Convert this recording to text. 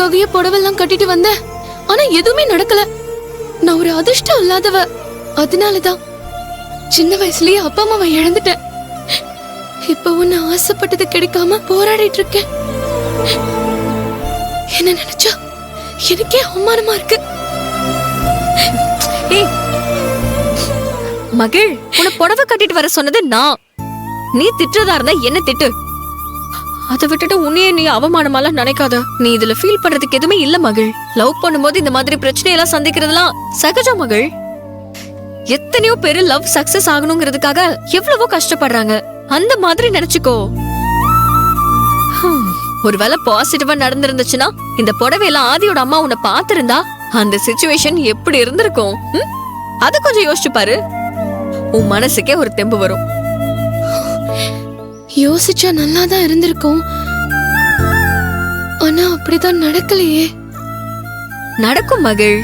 ஆதிக்காகவே புடவெல்லாம் கட்டிட்டு வந்தேன். ஆனா எதுவுமே நடக்கல. நான் ஒரு அதிர்ஷ்டம் இல்லாதவ. அதனாலதான் சின்ன வயசுலயே அப்பா அம்மாவை இழந்துட்டேன். இப்பவும் நான் ஆசைப்பட்டது கிடைக்காம போராடிட்டு இருக்கேன். என்ன நினைச்சா எனக்கே அவமானமா இருக்கு. மகிழ், உன்னை புடவை கட்டிட்டு வர சொன்னது நான். நீ திட்டுறதா இருந்தா என்ன திட்டு. அதை விட்டுட்டு உன்னையே நீ அவமானமாலாம் நினைக்காத. நீ இதுல ஃபீல் பண்றதுக்கு எதுவுமே இல்ல மகிழ். லவ் பண்ணும்போது இந்த மாதிரி பிரச்சனையெல்லாம் சந்திக்கிறதுலாம் சகஜம் மகிழ். எத்தனையோ பேரு லவ் சக்சஸ் ஆகணுங்கிறதுக்காக எவ்வளவோ கஷ்டப்படுறாங்க. அந்த மாதிரி நினைச்சுக்கோ. ஒருவேளை பாசிட்டிவா நடந்திருந்துச்சுன்னா இந்த புடவையெல்லாம் ஆதியோட அம்மா உன்னை பாத்திருந்தா அந்த சிச்சுவேஷன் எப்படி இருந்திருக்கும்? அது கொஞ்சம் யோசிச்சு பாரு. உன் மனசுக்கே ஒரு தெம்பு வரும். யோசிச்சா நல்லாதான் இருந்திருக்கும். ஆனா அப்படிதான் நடக்கலையே. நடக்கும் மகிழ்.